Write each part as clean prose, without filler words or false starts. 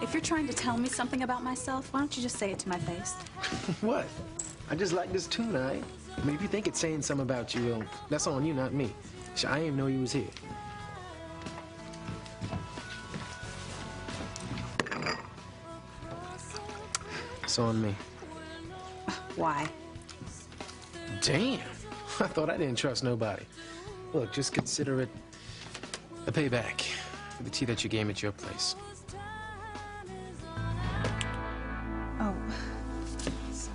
If you're trying to tell me something about myself, why don't you just say it to my face? What? I just like this tune, all right? I mean, if you think it's saying something about you, well, that's on you, not me. I didn't even know you was here. It's on me. Why? Damn. I thought I didn't trust nobody. Look, just consider it a payback for the tea that you gave me at your place. Oh, sorry.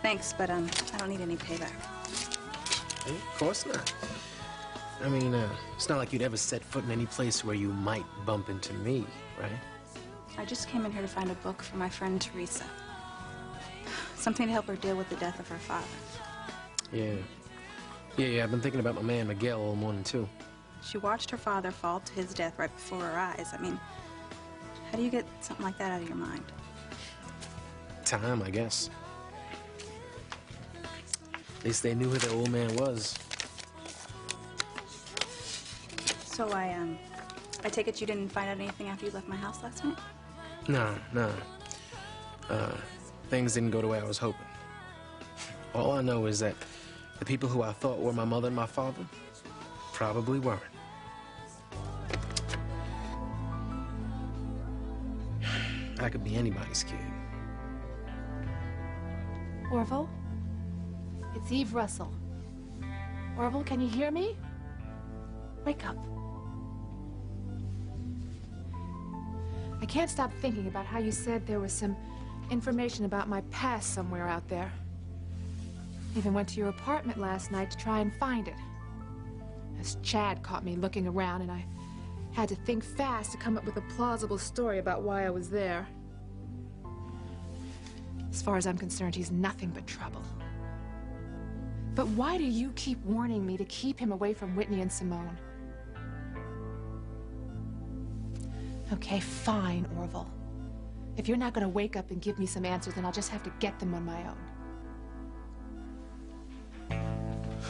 Thanks, but I don't need any payback. Hey, of course not. I mean, it's not like you'd ever set foot in any place where you might bump into me, right? I just came in here to find a book for my friend Teresa. Something to help her deal with the death of her father. Yeah, I've been thinking about my man Miguel all morning, too. She watched her father fall to his death right before her eyes. I mean, how do you get something like that out of your mind? Time, I guess. At least they knew who the old man was. So I take it you didn't find out anything after you left my house last night? No. Things didn't go the way I was hoping. All I know is that the people who I thought were my mother and my father probably weren't. I could be anybody's kid. Orville? It's Eve Russell. Orville, can you hear me? Wake up. I can't stop thinking about how you said there was some information about my past somewhere out there. Even went to your apartment last night to try and find it. As Chad caught me looking around, and I had to think fast to come up with a plausible story about why I was there. As far as I'm concerned, he's nothing but trouble. But why do you keep warning me to keep him away from Whitney and Simone? Okay, fine, Orville. If you're not going to wake up and give me some answers, then I'll just have to get them on my own.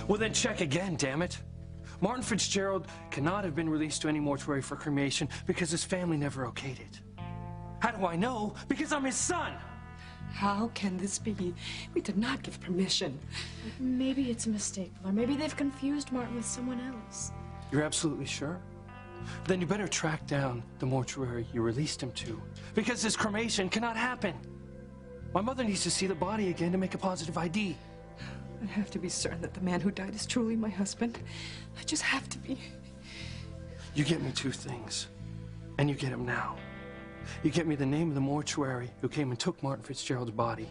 Well, then check again, damn it. Martin Fitzgerald cannot have been released to any mortuary for cremation because his family never okayed it. How do I know? Because I'm his son! How can this be? We did not give permission. Maybe it's a mistake, or maybe they've confused Martin with someone else. You're absolutely sure? Then you better track down the mortuary you released him to, because this cremation cannot happen. My mother needs to see the body again to make a positive ID. I have to be certain that the man who died is truly my husband. I just have to be. You get me two things, and you get them now. You get me the name of the mortuary who came and took Martin Fitzgerald's body,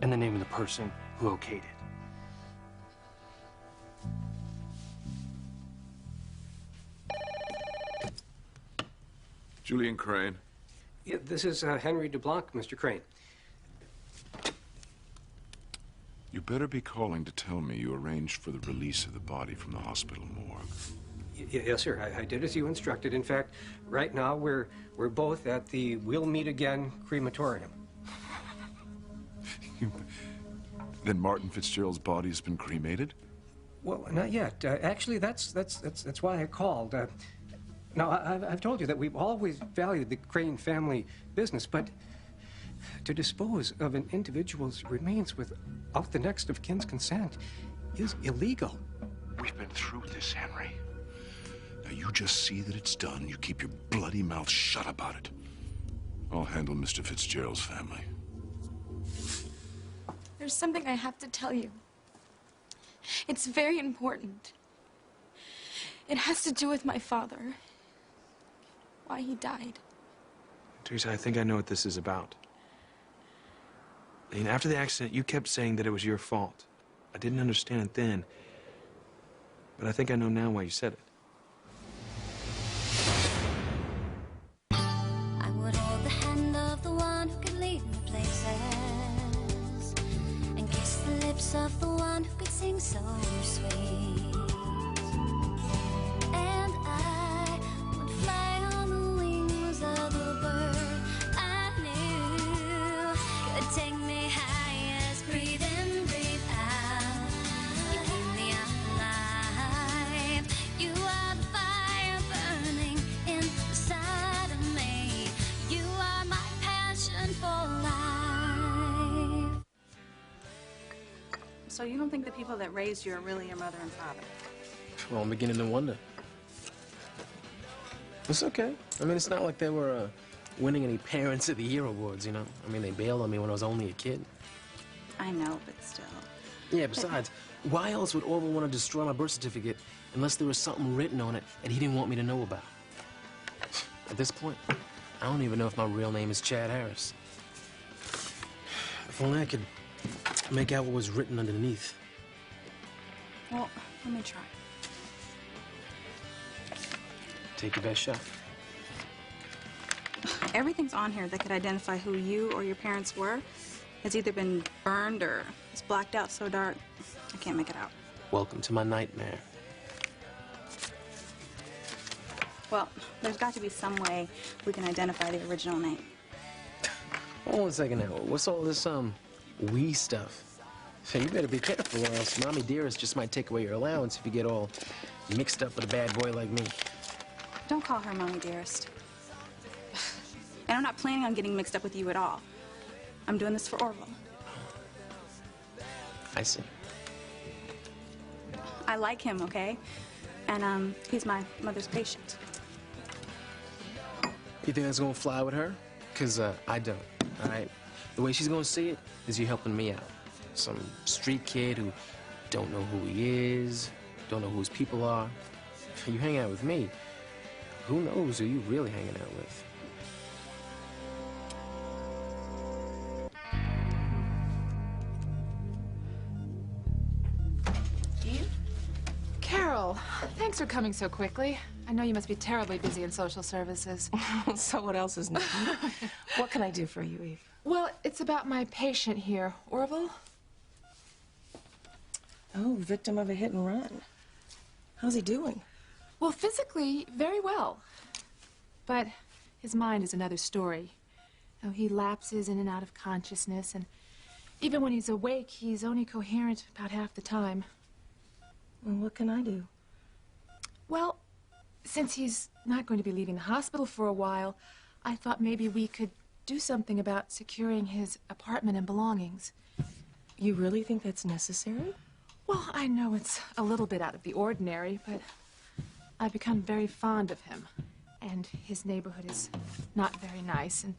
and the name of the person who okayed it. Julian Crane. Yeah, this is Henry DeBlanc, Mr. Crane. You better be calling to tell me you arranged for the release of the body from the hospital morgue. Yes, sir. I did as you instructed. In fact, right now we're both at the We'll Meet Again crematorium. Then Martin Fitzgerald's body has been cremated? Well, not yet. Actually, that's why I called. Now, I've told you that we've always valued the Crane family business, but to dispose of an individual's remains without the next of kin's consent is illegal. We've been through this, Henry. Now, you just see that it's done. You keep your bloody mouth shut about it. I'll handle Mr. Fitzgerald's family. There's something I have to tell you. It's very important. It has to do with my father. Why he died. Teresa, I think I know what this is about. I mean, after the accident, you kept saying that it was your fault. I didn't understand it then, but I think I know now why you said it. I would hold the hand of the one who could lead me places and kiss the lips of the one who could sing so sweet. And I would fly on the wings of a bird I knew could take me high as breathe in, breathe out. You keep me alive. You are you don't think the people that raised you are really your mother and father? Well, I'm beginning to wonder. It's okay. I mean, it's not like they were winning any Parents of the Year awards, you know? I mean, they bailed on me when I was only a kid. I know, but still. Yeah, besides, why else would Orville want to destroy my birth certificate unless there was something written on it and he didn't want me to know about? At this point, I don't even know if my real name is Chad Harris. If only I could make out what was written underneath. Well, let me try. Take your best shot. Everything's on here that could identify who you or your parents were has either been burned or is blacked out so dark I can't make it out. Welcome to my nightmare. Well, there's got to be some way we can identify the original name. Hold on a second now. What's all this, we stuff? Hey, you better be careful or else Mommy Dearest just might take away your allowance if you get all mixed up with a bad boy like me. Don't call her Mommy Dearest. And I'm not planning on getting mixed up with you at all. I'm doing this for Orville. I see. I like him, okay? And, he's my mother's patient. You think that's gonna fly with her? Because, I don't, all right? The way she's gonna see it is you helping me out. Some street kid who don't know who he is, don't know who his people are. You hang out with me, who knows who you really hanging out with? Carol, thanks for coming so quickly. I know you must be terribly busy in social services. So what else is new? What can I do for you, Eve? Well, it's about my patient here, Orville. Oh, victim of a hit and run. How's he doing? Well, physically, very well. But his mind is another story. Oh, he lapses in and out of consciousness, and even when he's awake, he's only coherent about half the time. Well, what can I do? Well, since he's not going to be leaving the hospital for a while, I thought maybe we could do something about securing his apartment and belongings. You really think that's necessary? Well, I know it's a little bit out of the ordinary, but I've become very fond of him. And his neighborhood is not very nice. And,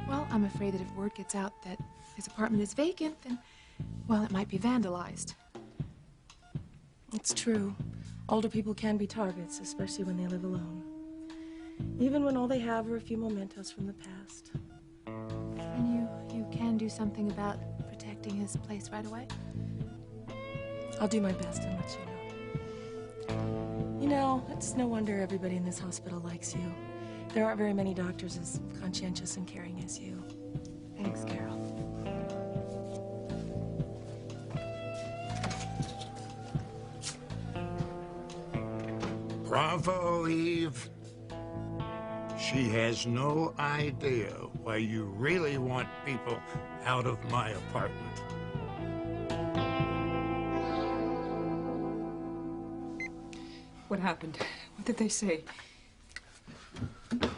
well, I'm afraid that if word gets out that his apartment is vacant, then, well, it might be vandalized. It's true. Older people can be targets, especially when they live alone. Even when all they have are a few mementos from the past. And you can do something about protecting his place right away? I'll do my best and let you know. You know, it's no wonder everybody in this hospital likes you. There aren't very many doctors as conscientious and caring as you. Thanks, Carol. Bravo, Eve. She has no idea why you really want people out of my apartment. What happened? What did they say? The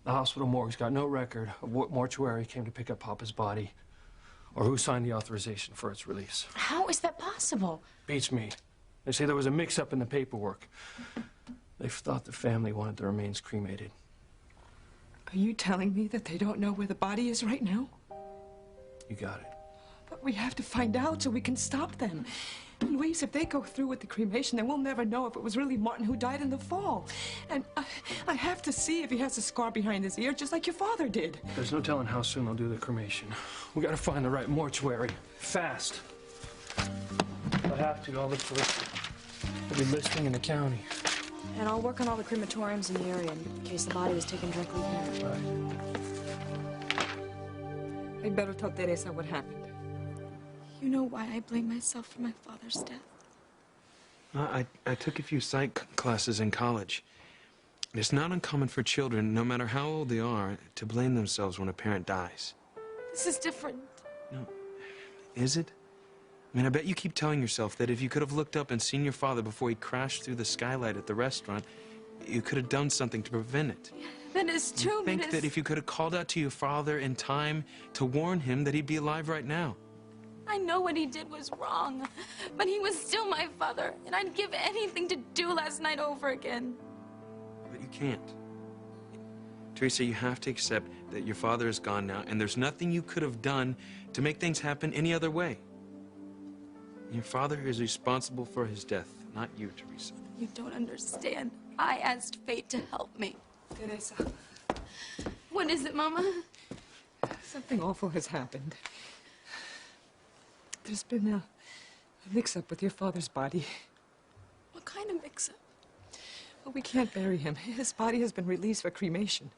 hospital morgue's got no record of what mortuary came to pick up Papa's body or who signed the authorization for its release. How is that possible? Beats me. They say there was a mix-up in the paperwork. They thought the family wanted the remains cremated. Are you telling me that they don't know where the body is right now? You got it. But we have to find out so we can stop them. Louise, if they go through with the cremation, then we'll never know if it was really Martin who died in the fall. And I have to see if he has a scar behind his ear, just like your father did. There's no telling how soon they'll do the cremation. We gotta find the right mortuary. Fast. If I have to, I'll look for every listing in the county. And I'll work on all the crematoriums in the area in case the body was taken directly there. Right. I'd better tell Teresa what happened. You know why I blame myself for my father's death. I took a few psych classes in college. It's not uncommon for children, no matter how old they are, to blame themselves when a parent dies. This is different. No. Is it? I mean, I bet you keep telling yourself that if you could have looked up and seen your father before he crashed through the skylight at the restaurant, you could have done something to prevent it. That is true. You think that if you could have called out to your father in time to warn him that he'd be alive right now. I know what he did was wrong, but he was still my father, and I'd give anything to do last night over again. But you can't. Teresa, you have to accept that your father is gone now, and there's nothing you could have done to make things happen any other way. Your father is responsible for his death, not you, Teresa. You don't understand. I asked fate to help me. Teresa. What is it, Mama? Something awful has happened. There's been a mix-up with your father's body. What kind of mix-up? Well, we can't bury him. His body has been released for cremation.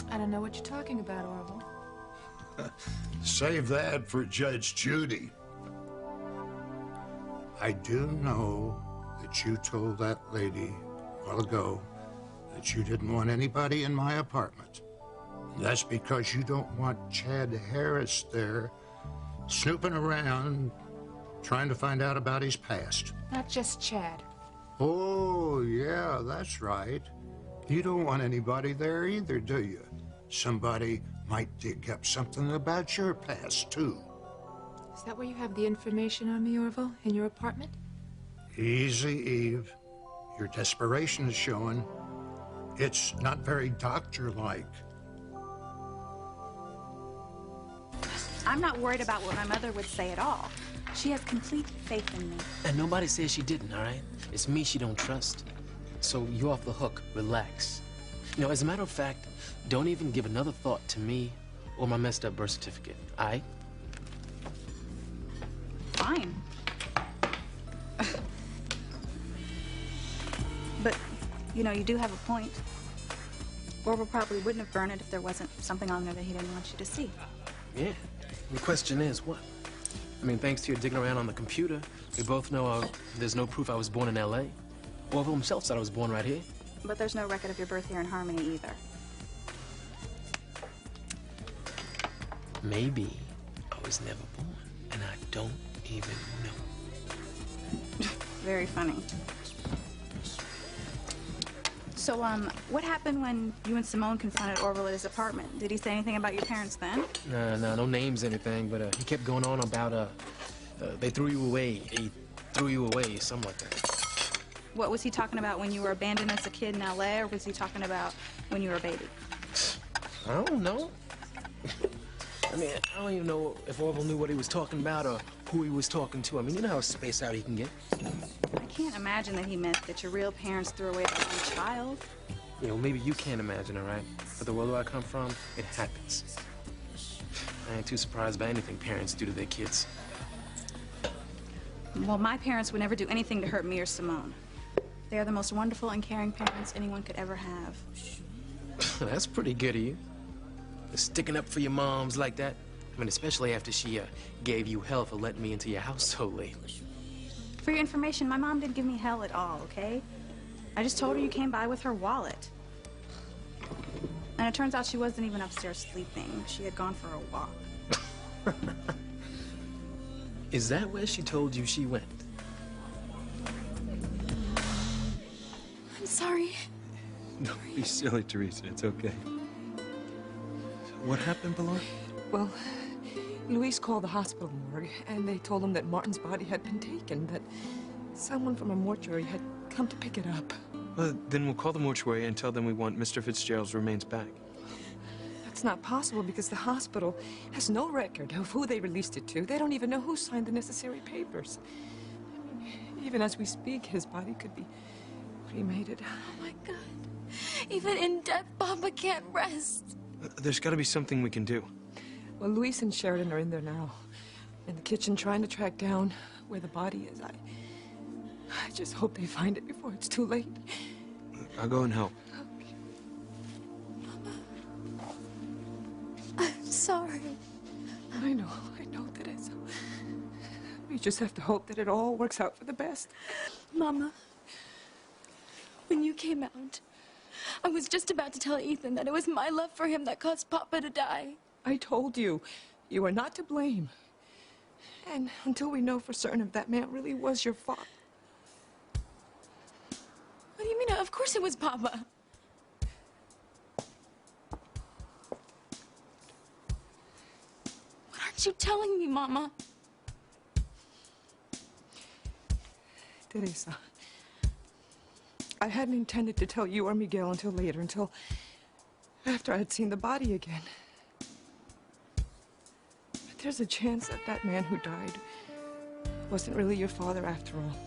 I don't know what you're talking about, Orville. Save that for Judge Judy. I do know that you told that lady a while ago that you didn't want anybody in my apartment. And that's because you don't want Chad Harris there snooping around trying to find out about his past. Not just Chad. Oh, yeah, that's right. You don't want anybody there either, do you? Somebody might dig up something about your past, too. Is that where you have the information on me, Orville? In your apartment? Easy, Eve. Your desperation is showing. It's not very doctor-like. I'm not worried about what my mother would say at all. She has complete faith in me. And nobody says she didn't, all right? It's me she don't trust. So you're off the hook. Relax. You know, as a matter of fact, don't even give another thought to me or my messed up birth certificate, all right? Fine. But, you know, you do have a point. Orville probably wouldn't have burned it if there wasn't something on there that he didn't want you to see. Yeah. The question is, what? I mean, thanks to your digging around on the computer, we both know there's no proof I was born in L.A. Orville himself said I was born right here. But there's no record of your birth here in Harmony either. Maybe I was never born, and I don't even know. Very funny. So, what happened when you and Simone confronted Orville at his apartment? Did he say anything about your parents then? No names, anything, but he kept going on about, they threw you away, he threw you away, something like that. What was he talking about when you were abandoned as a kid in L.A., or was he talking about when you were a baby? I don't know. I mean, I don't even know if Orville knew what he was talking about or who he was talking to. I mean, you know how spaced out he can get. I can't imagine that he meant that your real parents threw away their own child. You know, maybe you can't imagine, all right? But the world where I come from, it happens. I ain't too surprised by anything parents do to their kids. Well, my parents would never do anything to hurt me or Simone. They are the most wonderful and caring parents anyone could ever have. That's pretty good of you. Sticking up for your moms like that. I mean, especially after she gave you hell for letting me into your house so late. For your information, my mom didn't give me hell at all, okay? I just told her you came by with her wallet. And it turns out she wasn't even upstairs sleeping. She had gone for a walk. Is that where she told you she went? I'm sorry. Don't be silly, Teresa. It's okay. What happened, Ballard? Well, Luis called the hospital morgue, and they told him that Martin's body had been taken, that someone from a mortuary had come to pick it up. Well, then we'll call the mortuary and tell them we want Mr. Fitzgerald's remains back. That's not possible because the hospital has no record of who they released it to. They don't even know who signed the necessary papers. I mean, even as we speak, his body could be cremated. Oh, my God. Even in death, Papa can't rest. There's got to be something we can do. Well, Luis and Sheridan are in there now, in the kitchen, trying to track down where the body is. I just hope they find it before it's too late. I'll go and help. I'm sorry. I know, Teresa. We just have to hope that it all works out for the best. Mama, when you came out, I was just about to tell Ethan that it was my love for him that caused Papa to die. I told you, you are not to blame. And until we know for certain if that man really was your father. What do you mean? Of course it was Papa. aren't you telling me, Mama? Teresa, I hadn't intended to tell you or Miguel until later, until after I had seen the body again. But there's a chance that that man who died wasn't really your father after all.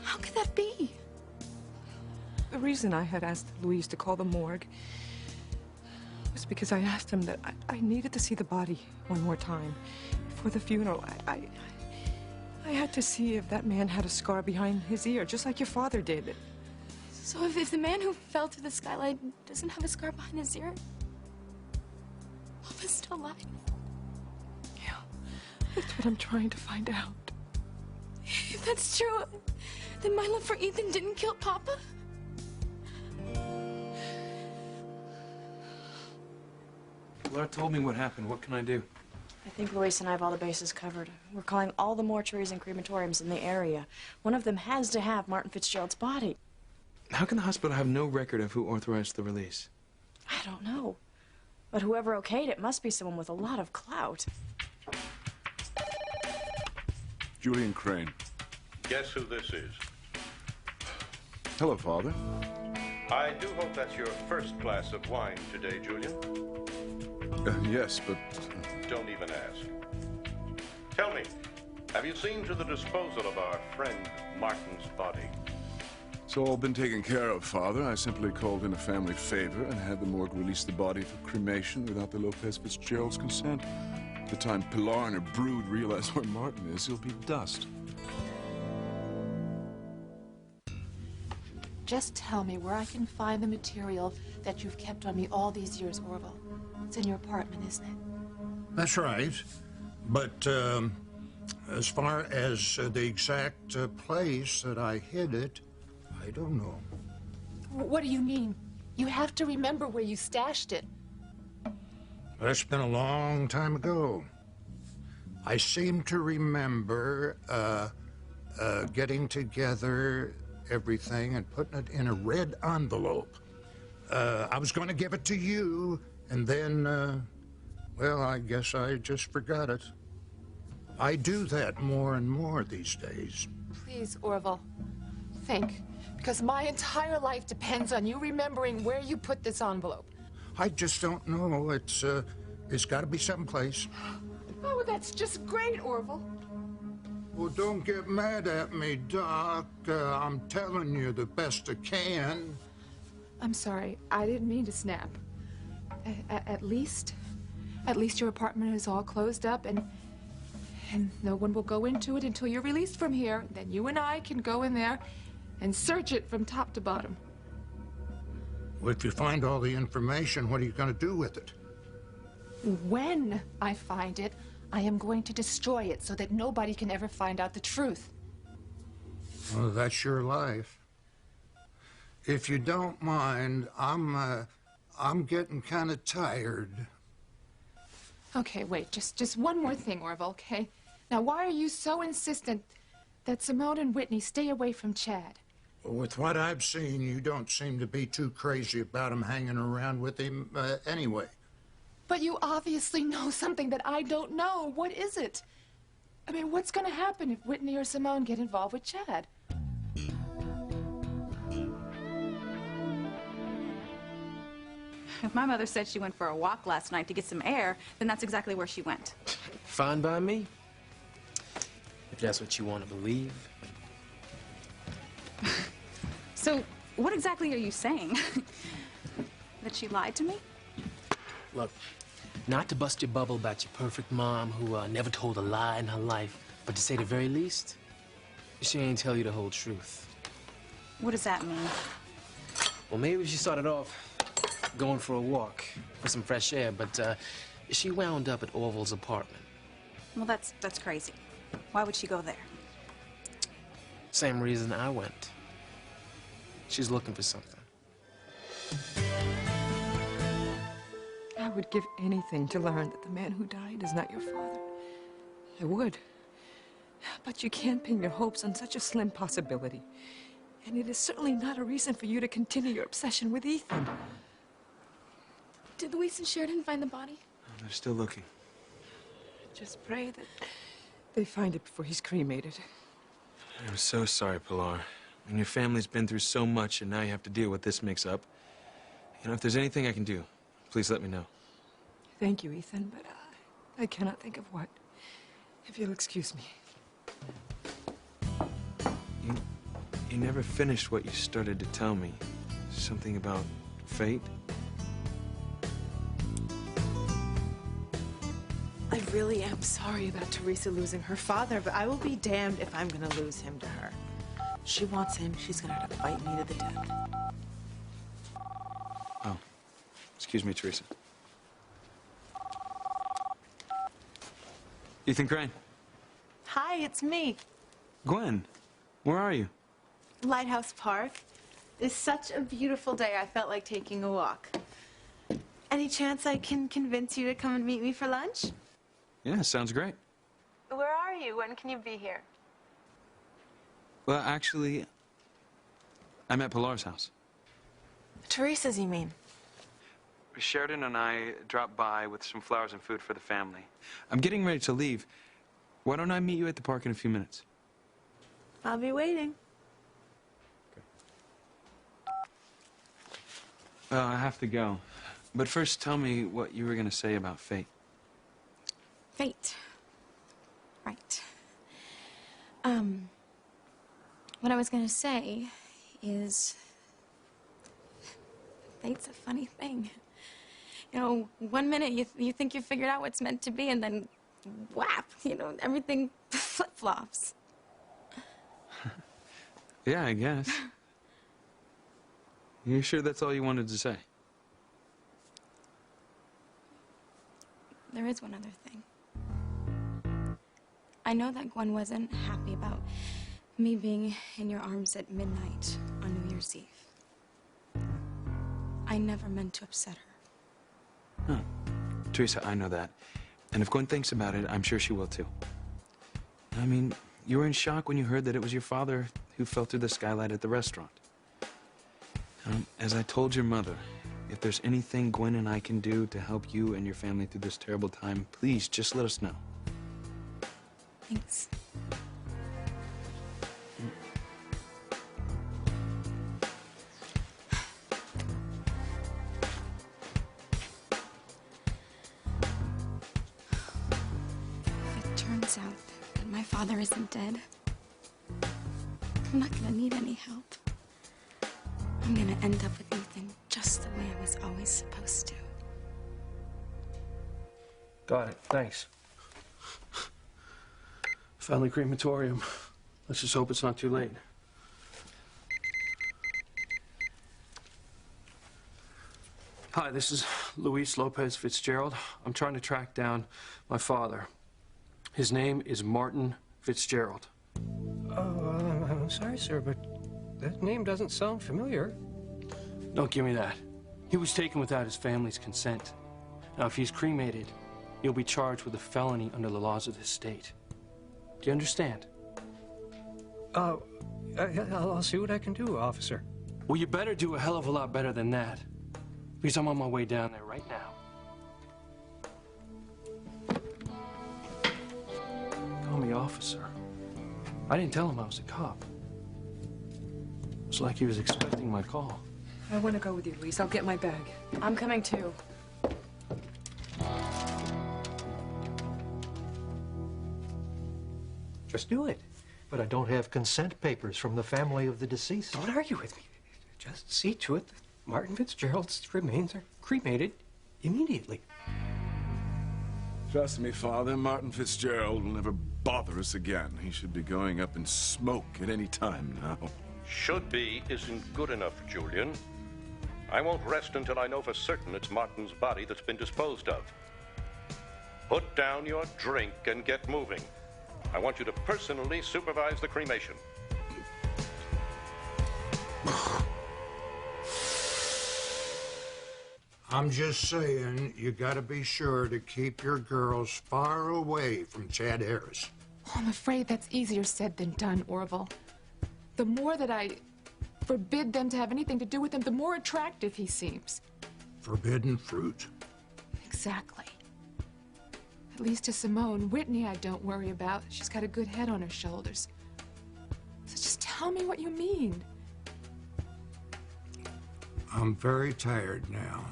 How could that be? The reason I had asked Luis to call the morgue was because I asked him that I needed to see the body one more time before the funeral. I had to see if that man had a scar behind his ear, just like your father did. So if the man who fell through the skylight doesn't have a scar behind his ear, Papa's still alive? Yeah, that's what I'm trying to find out. If that's true, then my love for Ethan didn't kill Papa? Laura told me what happened. What can I do? I think Luis and I have all the bases covered. We're calling all the mortuaries and crematoriums in the area. One of them has to have Martin Fitzgerald's body. How can the hospital have no record of who authorized the release? I don't know. But whoever okayed it must be someone with a lot of clout. Julian Crane. Guess who this is? Hello, Father. I do hope that's your first glass of wine today, Julian. Yes, but... Don't even ask. Tell me, have you seen to the disposal of our friend Martin's body? It's all been taken care of, Father. I simply called in a family favor and had the morgue release the body for cremation without the Lopez Fitzgerald's consent. By the time Pilar and her brood realize where Martin is, he'll be dust. Just tell me where I can find the material that you've kept on me all these years, Orville. It's in your apartment, isn't it? That's right. But as far as the exact place that I hid it, I don't know. What do you mean? You have to remember where you stashed it. That's been a long time ago. I seem to remember getting together everything and putting it in a red envelope. I was going to give it to you, and then, well, I guess I just forgot it. I do that more and more these days. Please, Orville, think. Because my entire life depends on you remembering where you put this envelope. I just don't know. It's got to be someplace. Oh, that's just great, Orville. Well, don't get mad at me, Doc. I'm telling you the best I can. I'm sorry. I didn't mean to snap. At least your apartment is all closed up and no one will go into it until you're released from here. Then you and I can go in there and search it from top to bottom. Well, if you find all the information, what are you going to do with it? When I find it, I am going to destroy it so that nobody can ever find out the truth. Well, that's your life. If you don't mind, I'm getting kind of tired. Okay, wait, just one more thing, Orville, okay? Now, why are you so insistent that Simone and Whitney stay away from Chad? With what I've seen, you don't seem to be too crazy about him hanging around with him anyway. But you obviously know something that I don't know. What is it? I mean, what's going to happen if Whitney or Simone get involved with Chad? If my mother said she went for a walk last night to get some air, then that's exactly where she went. Fine by me. If that's what you want to believe. So, what exactly are you saying? That she lied to me? Look, not to bust your bubble about your perfect mom who never told a lie in her life, but to say the very least, she ain't tell you the whole truth. What does that mean? Well, maybe she started off going for a walk for some fresh air, but she wound up at Orville's apartment. Well, that's crazy. Why would she go there? Same reason I went. She's looking for something. I would give anything to learn that the man who died is not your father. I would. But you can't pin your hopes on such a slim possibility. And it is certainly not a reason for you to continue your obsession with Ethan. Did Luis and Sheridan find the body? Oh, they're still looking. Just pray that they find it before he's cremated. I'm so sorry, Pilar. I mean, your family's been through so much, and now you have to deal with this mix-up. You know, if there's anything I can do, please let me know. Thank you, Ethan, but I cannot think of what. If you'll excuse me. You never finished what you started to tell me. Something about fate? I really am sorry about Teresa losing her father, but I will be damned if I'm gonna lose him to her. She wants him, she's gonna have to fight me to the death. Oh, excuse me, Teresa. Ethan Crane. Hi, it's me. Gwen, where are you? Lighthouse Park. It's such a beautiful day, I felt like taking a walk. Any chance I can convince you to come and meet me for lunch? Yeah, sounds great. Where are you? When can you be here? Well, actually, I'm at Pilar's house. Teresa's, you mean? Sheridan and I dropped by with some flowers and food for the family. I'm getting ready to leave. Why don't I meet you at the park in a few minutes? I'll be waiting. I have to go. But first, tell me what you were going to say about fate. Fate. Right. What I was gonna say is... fate's a funny thing. You know, one minute you think you figured out what's meant to be, and then whap, you know, everything flip-flops. Yeah, I guess. You sure that's all you wanted to say? There is one other thing. I know that Gwen wasn't happy about me being in your arms at midnight on New Year's Eve. I never meant to upset her. Huh. Teresa, I know that. And if Gwen thinks about it, I'm sure she will too. I mean, you were in shock when you heard that it was your father who fell through the skylight at the restaurant. As I told your mother, if there's anything Gwen and I can do to help you and your family through this terrible time, please just let us know. Thanks. If it turns out that my father isn't dead, I'm not gonna need any help. I'm gonna end up with Ethan just the way I was always supposed to. Got it. Thanks. Family crematorium. Let's just hope it's not too late. Hi, this is Luis Lopez Fitzgerald. I'm trying to track down my father. His name is Martin Fitzgerald. Oh, I'm sorry, sir, but that name doesn't sound familiar. Don't give me that. He was taken without his family's consent. Now, if he's cremated, he'll be charged with a felony under the laws of this state. Do you understand? I'll see what I can do, officer. Well, you better do a hell of a lot better than that. Because I'm on my way down there right now. Call me officer. I didn't tell him I was a cop. It was like he was expecting my call. I want to go with you, Luis. I'll get my bag. I'm coming too. Just do it. But I don't have consent papers from the family of the deceased. Don't argue with me. Just see to it that Martin Fitzgerald's remains are cremated immediately. Trust me, Father, Martin Fitzgerald will never bother us again. He should be going up in smoke at any time now. Should be isn't good enough, Julian. I won't rest until I know for certain it's Martin's body that's been disposed of. Put down your drink and get moving. I want you to personally supervise the cremation. I'm just saying, you gotta be sure to keep your girls far away from Chad Harris. I'm afraid that's easier said than done, Orville. The more that I forbid them to have anything to do with him, the more attractive he seems. forbidden fruit. Exactly. At least to Simone, Whitney I don't worry about. She's got a good head on her shoulders. So just tell me what you mean. I'm very tired now.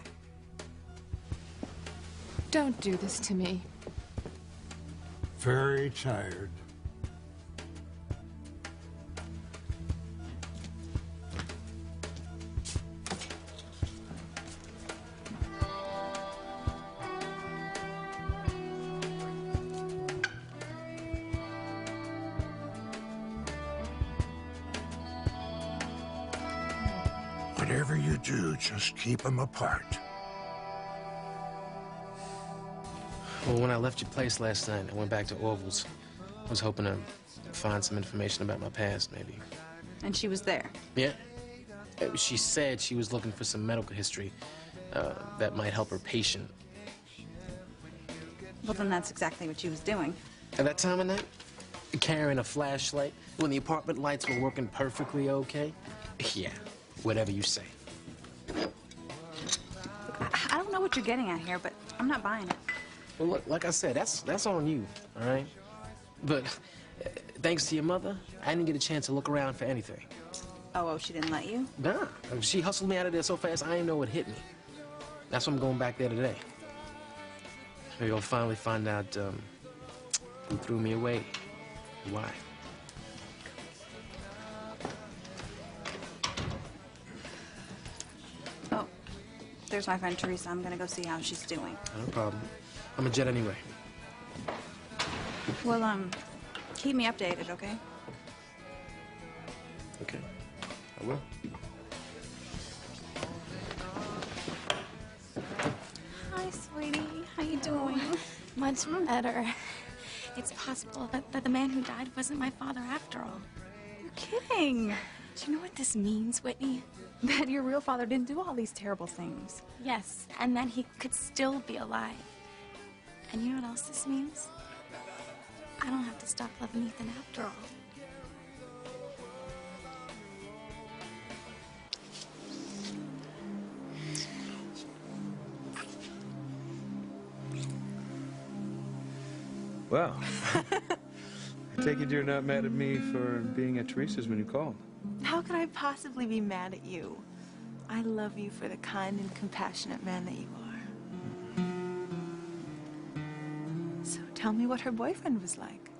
Don't do this to me. Very tired. Whatever you do, just keep them apart. Well, when I left your place last night, I went back to Orville's. I was hoping to find some information about my past, maybe. And she was there. Yeah. She said she was looking for some medical history that might help her patient. Well, then that's exactly what she was doing. At that time of night, carrying a flashlight when the apartment lights were working perfectly okay? Yeah, whatever you say. I don't know what you're getting at here, but I'm not buying it. Well, look, like I said, that's on you, all right? But thanks to your mother, I didn't get a chance to look around for anything. Oh, she didn't let you? Nah, she hustled me out of there so fast, I didn't know it hit me. That's why I'm going back there today. Maybe I'll finally find out who threw me away, why. Oh, there's my friend Teresa. I'm gonna go see how she's doing. No problem. I'm a jet anyway. Well, keep me updated, okay? Okay, I will. Hi, sweetie. How you doing? Much better. It's possible that the man who died wasn't my father after all. You're kidding. Do you know what this means, Whitney? That your real father didn't do all these terrible things. Yes, and that he could still be alive. And you know what else this means? I don't have to stop loving Ethan after all. Well, I take it you're not mad at me for being at Teresa's when you called. How could I possibly be mad at you? I love you for the kind and compassionate man that you are. So tell me what her boyfriend was like.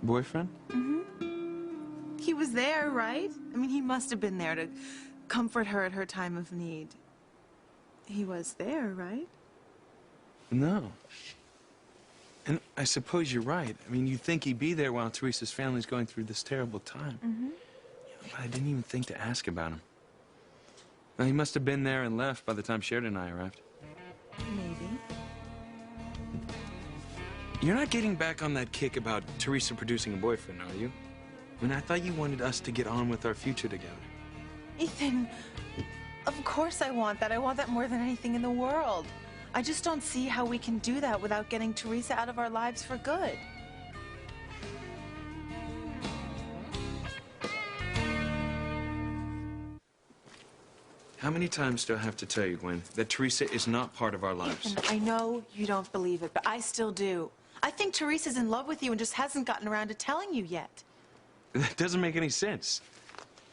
Boyfriend? Mm-hmm. He was there, right? I mean, he must have been there to comfort her at her time of need. He was there, right? No. And I suppose you're right. I mean, you'd think he'd be there while Teresa's family's going through this terrible time. Mm-hmm. But I didn't even think to ask about him. Well, he must have been there and left by the time Sheridan and I arrived. Maybe. You're not getting back on that kick about Teresa producing a boyfriend, are you? I mean, I thought you wanted us to get on with our future together. Ethan, of course I want that. I want that more than anything in the world. I just don't see how we can do that without getting Teresa out of our lives for good. How many times do I have to tell you, Gwen, that Teresa is not part of our lives? Ethan, I know you don't believe it, but I still do. I think Teresa's in love with you and just hasn't gotten around to telling you yet. That doesn't make any sense.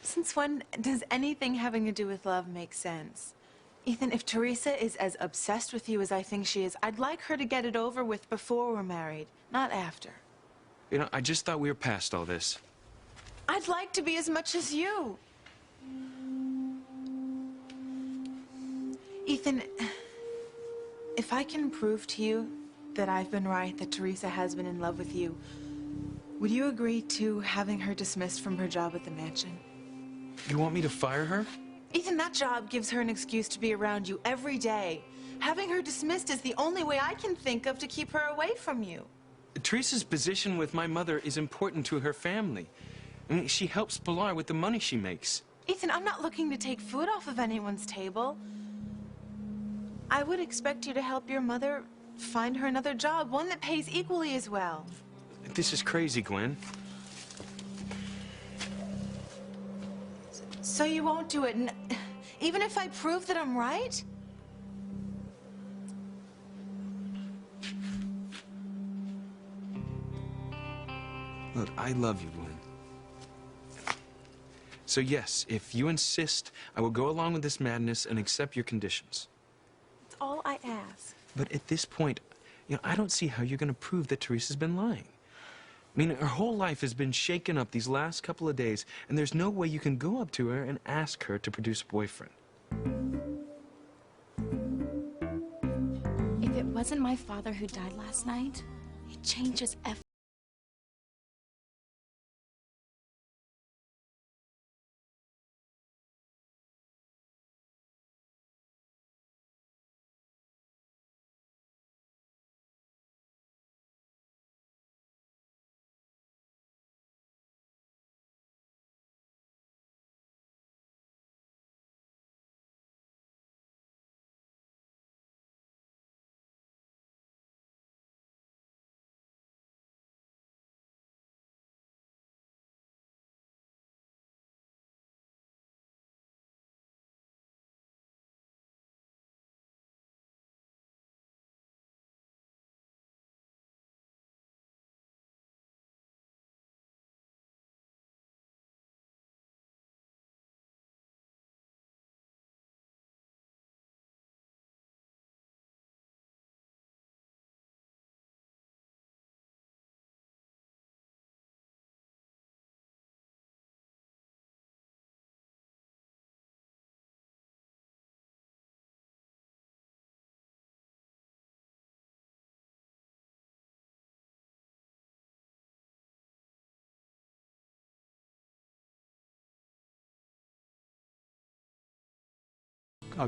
Since when does anything having to do with love make sense? Ethan, if Teresa is as obsessed with you as I think she is, I'd like her to get it over with before we're married, not after. You know, I just thought we were past all this. I'd like to be as much as you. Ethan, if I can prove to you that I've been right, that Teresa has been in love with you, would you agree to having her dismissed from her job at the mansion? You want me to fire her? Ethan, that job gives her an excuse to be around you every day. Having her dismissed is the only way I can think of to keep her away from you. Teresa's position with my mother is important to her family. I mean, she helps Pilar with the money she makes. Ethan, I'm not looking to take food off of anyone's table. I would expect you to help your mother find her another job, one that pays equally as well. This is crazy, Gwen. So you won't do it, even if I prove that I'm right? Look, I love you, Lynn. So yes, if you insist, I will go along with this madness and accept your conditions. It's all I ask. But at this point, I don't see how you're going to prove that Teresa's been lying. I mean, her whole life has been shaken up these last couple of days, and there's no way you can go up to her and ask her to produce a boyfriend. If it wasn't my father who died last night, it changes everything.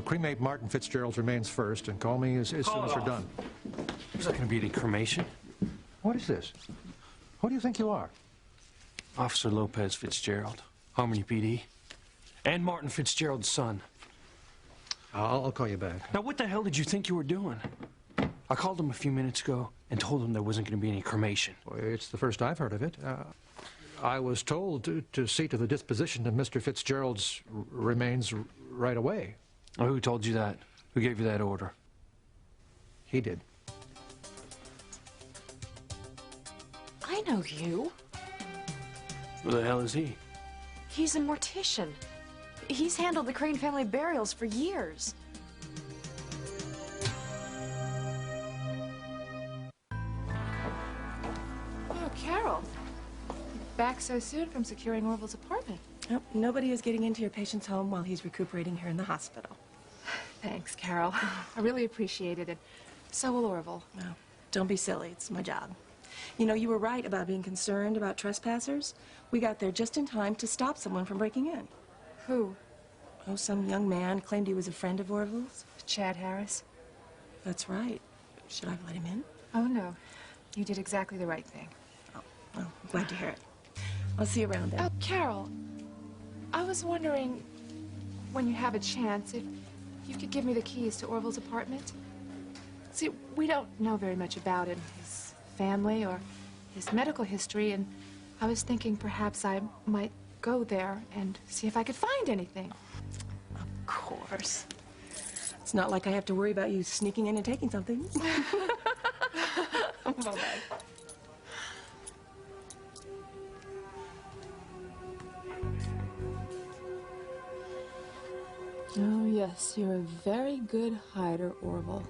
Cremate Martin Fitzgerald's remains first and call me as soon as they're done. There's not going to be any cremation. What is this? Who do you think you are? Officer Lopez Fitzgerald, Harmony PD, and Martin Fitzgerald's son. I'll call you back. Now, what the hell did you think you were doing? I called him a few minutes ago and told him there wasn't going to be any cremation. Well, it's the first I've heard of it. I was told to see to the disposition of Mr. Fitzgerald's remains right away. Oh, who told you that? Who gave you that order? He did. I know you. Who the hell is he? He's a mortician. He's handled the Crane family burials for years. Oh, Carol. Back so soon from securing Orville's apartment. Nope, nobody is getting into your patient's home while he's recuperating here in the hospital. Thanks, Carol. I really appreciate it, and so will Orville. No, don't be silly. It's my job. You know, you were right about being concerned about trespassers. We got there just in time to stop someone from breaking in. Who? Oh, some young man claimed he was a friend of Orville's. Chad Harris? That's right. Should I have let him in? Oh, no. You did exactly the right thing. Oh, well, I'm glad to hear it. I'll see you around then. Oh, Carol, I was wondering, when you have a chance, if you could give me the keys to Orville's apartment. See, we don't know very much about him, his family or his medical history, and I was thinking perhaps I might go there and see if I could find anything. Of course. It's not like I have to worry about you sneaking in and taking something. Bye-bye. Oh, yes, you're a very good hider, Orville.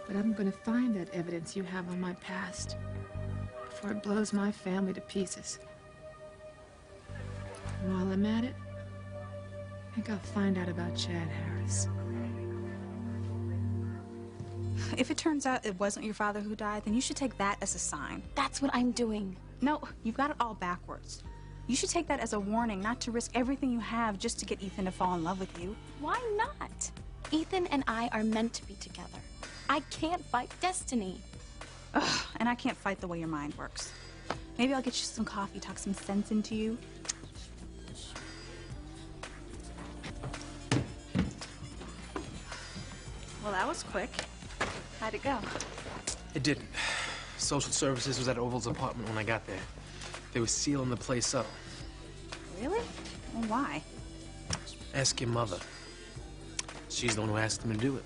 But I'm going to find that evidence you have on my past before it blows my family to pieces. And while I'm at it, I think I'll find out about Chad Harris. If it turns out it wasn't your father who died, then you should take that as a sign. That's what I'm doing. No, you've got it all backwards. You should take that as a warning not to risk everything you have just to get Ethan to fall in love with you. Why not? Ethan and I are meant to be together. I can't fight destiny. Ugh, and I can't fight the way your mind works. Maybe I'll get you some coffee, talk some sense into you. Well, that was quick. How'd it go? It didn't. Social services was at Orville's apartment when I got there. They were sealing the place up. Really? Well, why? Ask your mother. She's the one who asked them to do it.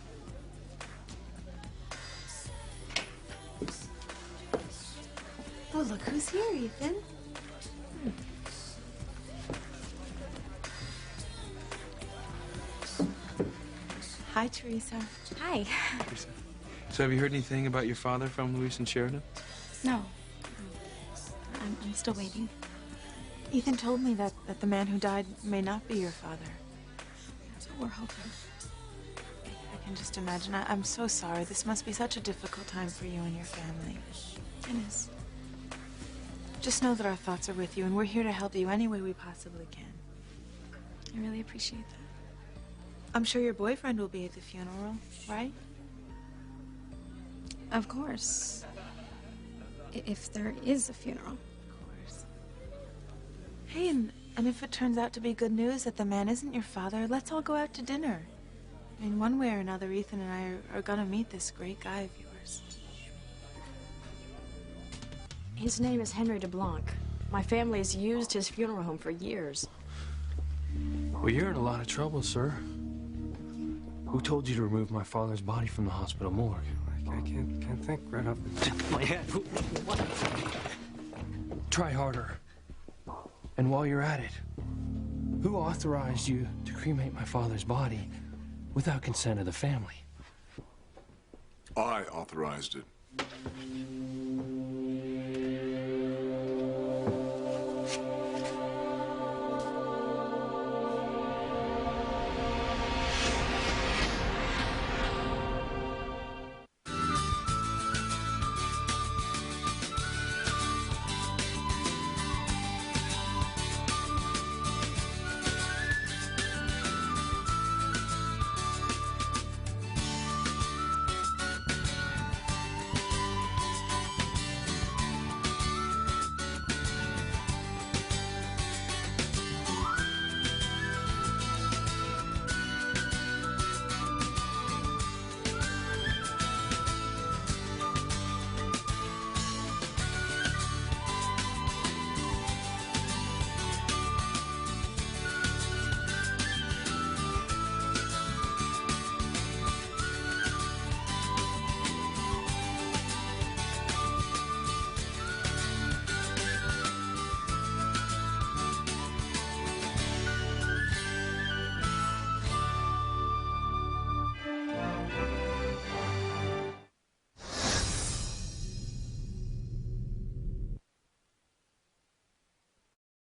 Oh, look who's here, Ethan. Hi, Teresa. Hi. Teresa. So have you heard anything about your father from Luis and Sheridan? No. I'm still waiting. Ethan told me that the man who died may not be your father. That's what we're hoping. I can just imagine. I'm so sorry. This must be such a difficult time for you and your family. It is. Just know that our thoughts are with you, and we're here to help you any way we possibly can. I really appreciate that. I'm sure your boyfriend will be at the funeral, right? Of course. If there is a funeral. Of course. Hey, and if it turns out to be good news that the man isn't your father, let's all go out to dinner. I mean, one way or another, Ethan and I are gonna meet this great guy of yours. His name is Henry DeBlanc. My family has used his funeral home for years. Well, you're in a lot of trouble, sir. Who told you to remove my father's body from the hospital morgue? I can't think right off the top of my head. Try harder. And while you're at it, who authorized you to cremate my father's body without consent of the family? I authorized it.